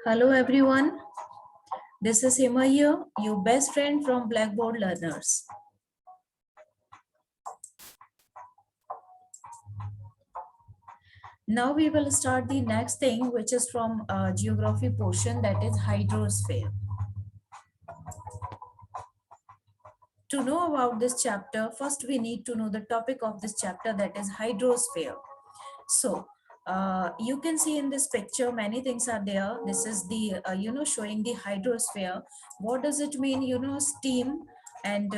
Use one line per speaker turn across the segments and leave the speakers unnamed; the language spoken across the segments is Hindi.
Hello everyone, this is Hima here, your best friend from Blackboard Learners. Now we will start the next thing, which is from geography portion, that is hydrosphere. To know about this chapter, first we need to know the topic of this chapter, that is hydrosphere. So you can see in this picture many things are there. This is the showing the hydrosphere. What does it mean? Steam and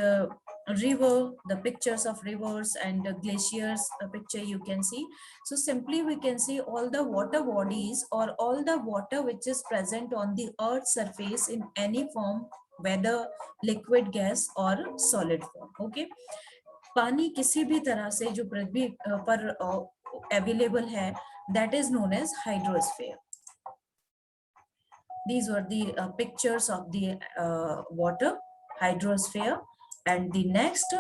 river, the pictures of rivers and glaciers, a picture you can see. So simply we can see all the water bodies or all the water which is present on the earth's surface in any form, whether liquid, gas or solid form. Okay, पानी किसी भी तरह से जो पृथ्वी पर अवेलेबल है, that is known as hydrosphere. These were the pictures of the water, hydrosphere. And the next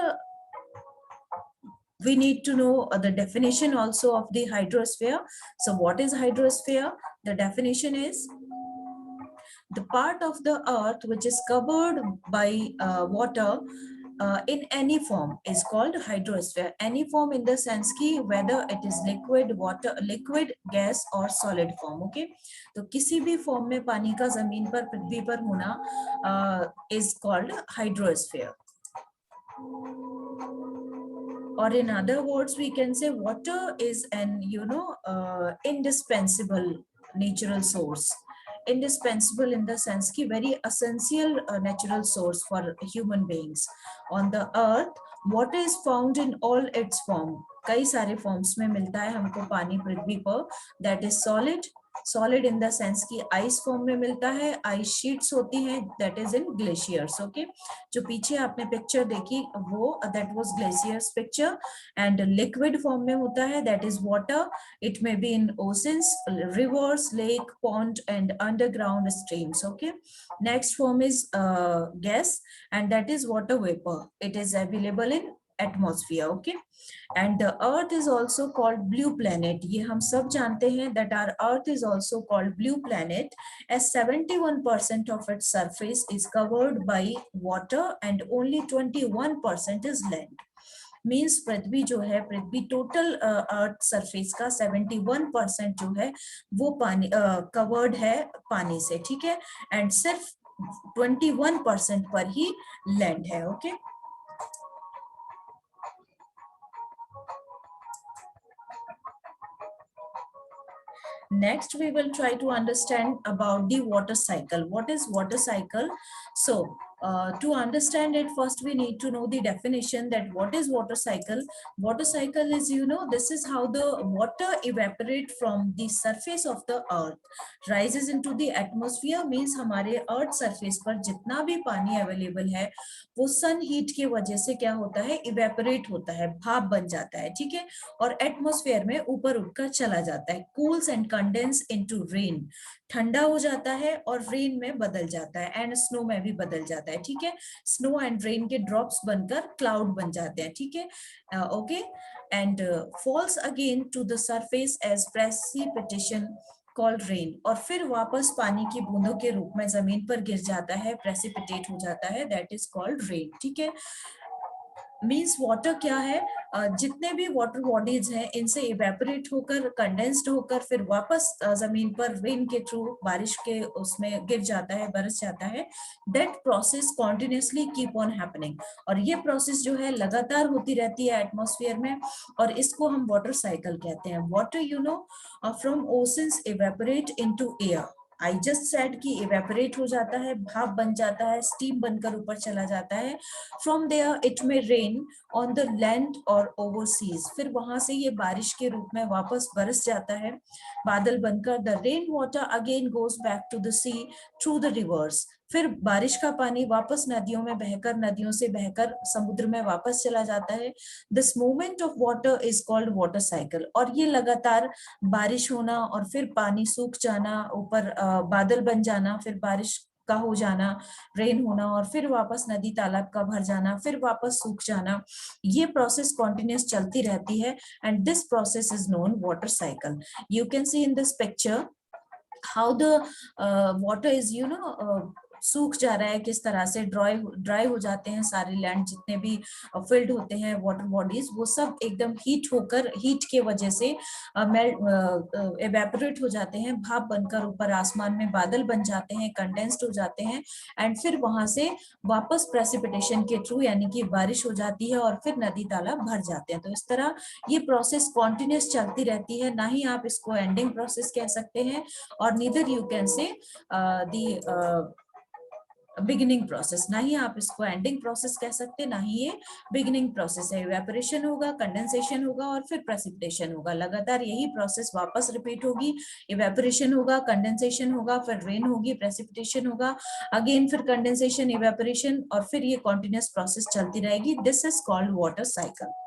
we need to know the definition also of the hydrosphere. So what is hydrosphere? The definition is the part of the earth which is covered by water in any form is called hydrosphere. Any form in the sense ki whether it is liquid, water, liquid, gas or solid form. Okay, तो किसी भी form में पानी का जमीन पर पृथ्वी पर होना is called hydrosphere. Or in other words, we can say water is an indispensable natural source. Indispensable in the sense ki very essential natural source for human beings. On the earth, water is found in all its form. कई सारे forms में मिलता है हमको पानी पृथ्वी पर. That is solid. Solid in the sense कि ice form में मिलता है, ice sheets होती हैं, that is in glaciers. Okay, जो पीछे आपने picture देखी वो that was glaciers picture. And liquid form में होता है, that is water. It may be in oceans, rivers, lake, pond and underground streams. Okay, next form is gas, and that is water vapor. It is available in atmosphere. Okay, and the earth is also called blue planet. ये हम सब जानते हैं that our earth is also called blue planet as 71% of its surface is covered by water and only 21% is land. Means पृथ्वी जो है, पृथ्वी टोटल अर्थ सरफेस का 71% जो है वो पानी कवर्ड है पानी से. ठीक है, एंड सिर्फ 21% पर ही लैंड है. Okay, next we will try to understand about the water cycle. What is water cycle? So to understand it, first we need to know the definition that what is water cycle. Water cycle is, this is how the water evaporate from the surface of the earth, rises into the atmosphere. means हमारे earth surface पर जितना भी पानी available है वो सन हीट की वजह से क्या होता है, इवेपोरेट होता है, भाप बन जाता है. ठीक है, और एटमॉस्फेयर में ऊपर उठकर चला जाता है. Cools and condense into rain, ठंडा हो जाता है और रेन में बदल जाता है, एंड स्नो में भी बदल जाता है. ठीक है, स्नो एंड रेन के ड्रॉप्स बनकर क्लाउड बन जाते हैं. ठीक है, okay, and falls again to the surface as precipitation called rain, और फिर वापस पानी की बूंदों के रूप में जमीन पर गिर जाता है, प्रेसिपिटेट हो जाता है, दैट इज कॉल्ड रेन. ठीक है, मीन्स वाटर क्या है, जितने भी वाटर बॉडीज हैं इनसे इवेपोरेट होकर, कंडेंस्ड होकर फिर वापस जमीन पर रेन के थ्रू, बारिश के उसमें गिर जाता है, बरस जाता है. That process continuously keep on happening, और ये प्रोसेस जो है लगातार होती रहती है एटमॉस्फेयर में, और इसको हम वाटर साइकिल कहते हैं. Water from oceans evaporate into air. I just said कि इवेपोरेट हो जाता है, भाप बन जाता है, स्टीम बनकर ऊपर चला जाता है. फ्रॉम देयर इट में रेन ऑन द लैंड और ओवरसीज, फिर वहां से ये बारिश के रूप में वापस बरस जाता है बादल बनकर. The rain water again goes back to the sea through the rivers, फिर बारिश का पानी वापस नदियों में बहकर, नदियों से बहकर समुद्र में वापस चला जाता है. This movement of water is called water cycle. और ये लगातार बारिश होना और फिर पानी सूख जाना, ऊपर बादल बन जाना, फिर बारिश का हो जाना, रेन होना, और फिर वापस नदी तालाब का भर जाना, फिर वापस सूख जाना, ये प्रोसेस कॉन्टिन्यूस चलती रहती है. And this process is known water cycle. You can see in this picture how the water is सूख जा रहा है, किस तरह से ड्राई हो जाते हैं सारे लैंड, जितने भी फिल्ड होते हैं वाटर बॉडीज, वो सब एकदम हीट के वजह से एवेपोरेट हो जाते हैं, भाप बनकर ऊपर आसमान में बादल बन जाते हैं, कंडेंस्ड हो जाते हैं, एंड फिर वहां से वापस प्रेसिपिटेशन के थ्रू यानी कि बारिश हो जाती है और फिर नदी तालाब भर जाते हैं। तो इस तरह ये प्रोसेस कॉन्टिन्यूस चलती रहती है, ना ही आप इसको एंडिंग प्रोसेस कह सकते हैं और neither you can say the beginning process, ना ही आप इसको एंडिंग प्रोसेस कह सकते, ना ही ये बिगिनिंग प्रोसेस है। इवेपोरेशन होगा, कंडेंसेशन होगा और फिर प्रेसिपिटेशन होगा, लगातार यही प्रोसेस वापस रिपीट होगी। इवेपोरेशन होगा, कंडेंसेशन होगा, फिर रेन होगी, प्रेसिपिटेशन होगा, अगेन फिर कंडेंसेशन, इवेपोरेशन, और फिर ये कॉन्टिन्यूस प्रोसेस चलती रहेगी। This is called water cycle.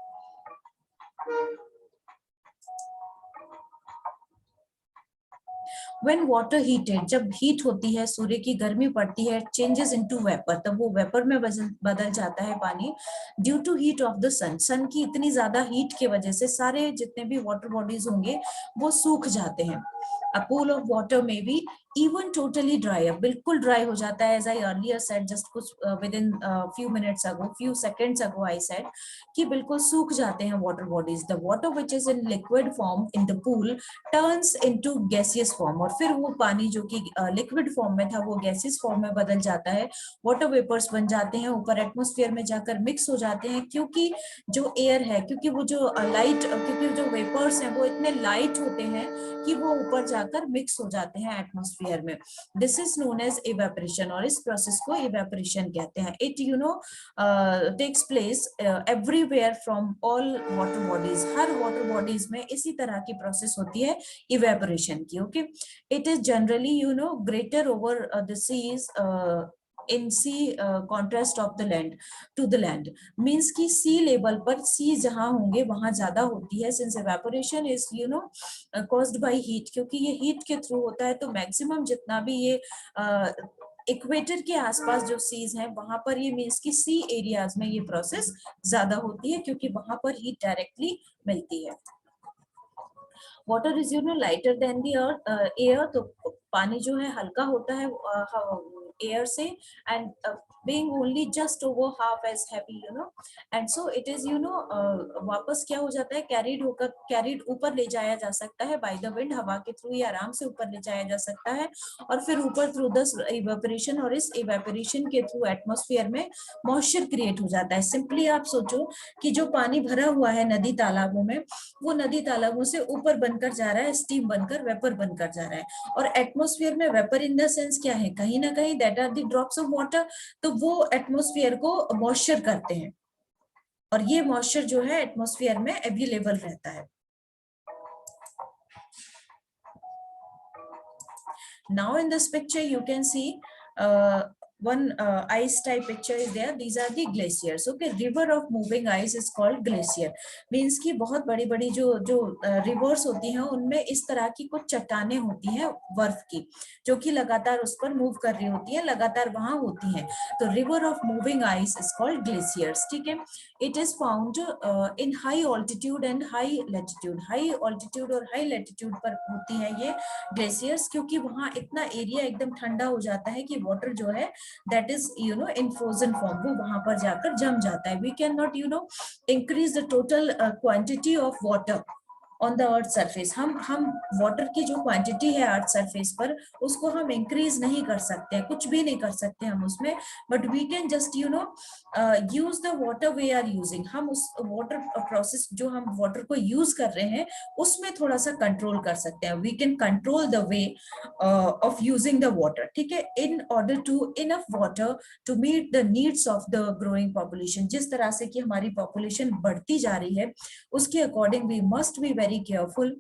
When water heated, जब हीट होती है, सूर्य की गर्मी पड़ती है, चेंजेस इनटू वेपर, तब वो वेपर में बदल जाता है पानी। Due to heat of the sun, sun की इतनी ज्यादा हीट की वजह से सारे जितने भी वाटर बॉडीज होंगे वो सूख जाते हैं। A pool of water may be even totally dry up, बिल्कुल ड्राई हो जाता है। As I earlier said, just कुछ within few minutes ago, few seconds ago I said कि बिल्कुल सूख जाते हैं water bodies. The water which is in liquid form in the pool turns into gaseous form, और फिर वो पानी जो कि liquid form में था वो gaseous form में बदल जाता है, water vapors बन जाते हैं, ऊपर एटमोस्फेयर में जाकर मिक्स हो जाते हैं, क्योंकि जो एयर है, क्योंकि वो जो क्योंकि जो वेपर्स हैं वो इतने लाइट होते हैं कि वो ऊपर जाकर मिक्स हो जाते हैं एटमॉस्फेयर में। This is known as evaporation, और इस प्रोसेस को इवेपोरेशन कहते हैं। It takes place everywhere from all water bodies, हर वाटर बॉडीज में इसी तरह की प्रोसेस होती है इवेपोरेशन की। Okay, it is generally greater over the seas in sea contrast of the land to the land, means कि sea level पर sea जहां होंगे वहां ज्यादा होती है, since evaporation is caused by heat, क्योंकि ये heat के थ्रू होता है, तो मैक्सिमम जितना भी ये इक्वेटर के आसपास जो सीज हैं वहां पर ये मीन्स कि सी एरियाज में ये प्रोसेस ज्यादा होती है, क्योंकि वहां पर हीट डायरेक्टली मिलती है। Water is lighter than the air, तो पानी जो है हल्का होता है एयर से, and being only just over half as heavy, and so it is वापस क्या हो जाता है, कैरिड ऊपर ले जाया जा सकता है बाय द विंड, हवा के थ्रू ये आराम से ऊपर ले जाया जा सकता है, और फिर ऊपर थ्रू द इवेपोरेशन, और इस इवेपोरेशन के थ्रू एटमॉस्फेयर में मॉइस्चर क्रिएट हो जाता है। सिंपली आप सोचो कि जो पानी भरा हुआ है नदी तालाबों में, वो नदी तालाबों से ऊपर बनकर जा रहा है, स्टीम बनकर, वेपर बनकर जा रहा है, और एटमॉस्फेयर में वेपर इन द सेंस क्या है, कहीं ना कहीं that are the drops of water, तो वो एटमॉस्फेयर को मॉइस्चर करते हैं, और ये मॉइस्चर जो है एटमॉस्फेयर में अवेलेबल रहता है। Now in this picture you can see one ice type picture is there. These are the glaciers. Okay, river of moving ice is called glacier. Means कि बहुत बड़ी बड़ी जो रिवर्स होती हैं उनमें इस तरह की कुछ चट्टानें होती हैं बर्फ की, जो कि लगातार उस पर मूव कर रही होती है, लगातार वहां होती हैं, तो river of moving ice is called glaciers. ठीक है, it is found in high altitude and high latitude, high altitude और हाई लेटीट्यूड पर होती है ये ग्लेशियर्स, क्योंकि वहां इतना एरिया एकदम ठंडा हो जाता है कि वाटर जो है that is in frozen form, वो वहां पर जाकर जम जाता है। We cannot increase the total quantity of water on the earth surface. हम वाटर की जो क्वांटिटी है अर्थ सरफेस पर, उसको हम इंक्रीज नहीं कर सकते, कुछ भी नहीं कर सकते हम उसमें, but we can just use the water we are using. हम उस वाटर प्रोसेस जो हम वाटर को यूज कर रहे हैं उसमें थोड़ा सा कंट्रोल कर सकते हैं। We can control the way of using the water. ठीक है, in order to enough water to meet the needs of the growing population. जिस तरह से कि हमारी पॉपुलेशन बढ़ती जा रही है उसके according we must be very careful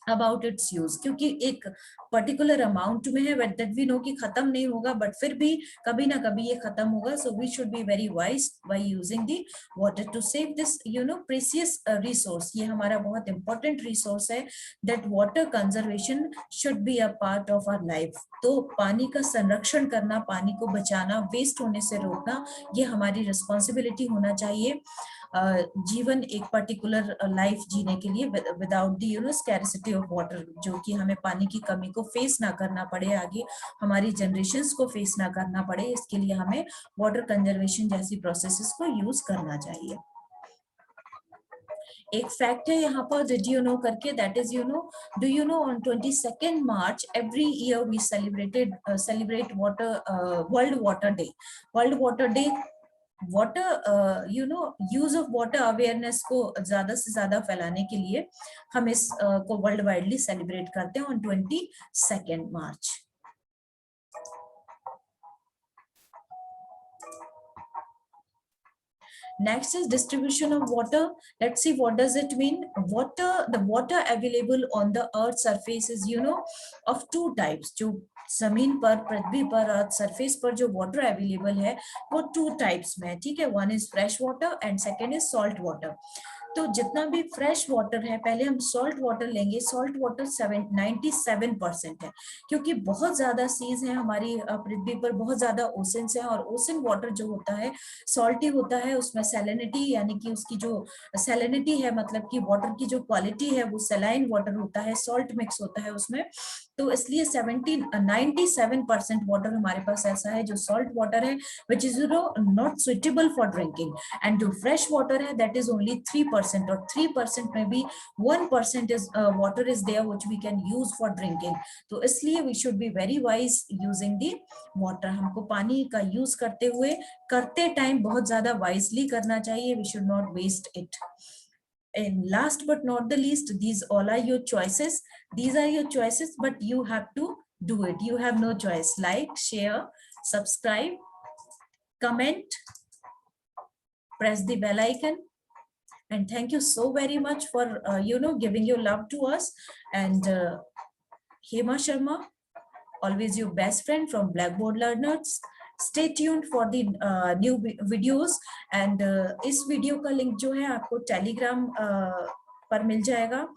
about its use, क्योंकि एक पर्टिकुलर अमाउंट में है दैट वी नो कि खत्म नहीं होगा, बट फिर भी कभी ना कभी ये खत्म होगा। So we should be very wise by using the water to save this precious resource. ये हमारा बहुत इंपॉर्टेंट रिसोर्स है, that water conservation should be a part of our life. तो पानी का संरक्षण करना, पानी को बचाना, वेस्ट होने से रोकना, ये हमारी रिस्पॉन्सिबिलिटी होना चाहिए। जीवन एक पर्टिकुलर लाइफ जीने के लिए without the scarcity of water, जो कि हमें पानी की कमी को फेस ना करना पड़े, आगे हमारी जनरेशंस को फेस ना करना पड़े, इसके लिए हमें वाटर कंजर्वेशन जैसी प्रोसेसेस को यूज करना चाहिए। एक फैक्ट है यहाँ पर, डिड यू नो करके, that is do you know on 22nd March every year we celebrate World Water Day. World Water Day water use of water awareness को ज्यादा से ज्यादा फैलाने के लिए हम इस को वर्ल्ड वाइडली सेलिब्रेट करते हैं on 22nd March. Next is distribution of water. Let's see what does it mean. The water available on the earth surface is of two types. जो जमीन पर, पृथ्वी पर, अर्थ सरफेस पर जो वाटर अवेलेबल है वो टू टाइप्स में है, ठीक है. One is fresh water and second is salt water. तो जितना भी फ्रेश वाटर है, पहले हम सॉल्ट वाटर लेंगे. सॉल्ट वाटर 97% है, क्योंकि बहुत ज्यादा सीज है हमारी पृथ्वी पर, बहुत ज्यादा ओशंस है, और ओशन वाटर जो होता है सॉल्टी होता है. उसमें सैलिनिटी यानी कि उसकी जो सैलिनिटी है, मतलब कि वाटर की जो क्वालिटी है वो सैलाइन वाटर होता है, सॉल्ट मिक्स होता है उसमें. तो इसलिए 97% वाटर हमारे पास ऐसा है जो सॉल्ट वाटर है, which is not suitable for drinking. And जो फ्रेश वाटर है दैट इज ओनली 3%, और 3% में भी 1% is water is there which we can use for drinking. तो इसलिए we should be very wise using the water. हमको पानी का यूज करते टाइम बहुत ज्यादा वाइजली करना चाहिए. We should not waste it. And last but not the least, these all are your choices. These are your choices, but you have to do it. You have no choice. Like, share, subscribe, comment, press the bell icon. And thank you so very much for giving your love to us. And Hema Sharma, always your best friend from Blackboard Learners. Stay tuned for the new videos. And इस वीडियो का लिंक जो है आपको टेलीग्राम पर मिल जाएगा.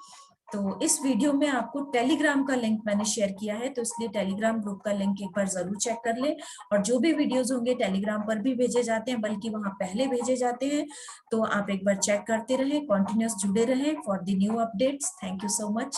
तो इस वीडियो में आपको टेलीग्राम का लिंक मैंने शेयर किया है, तो इसलिए टेलीग्राम ग्रुप का लिंक एक बार जरूर चेक कर लें. और जो भी वीडियोस होंगे टेलीग्राम पर भी भेजे जाते हैं, बल्कि वहां पहले भेजे जाते हैं. तो आप एक बार चेक करते रहें, कंटिन्यूअस जुड़े रहें for the new updates. Thank you so much.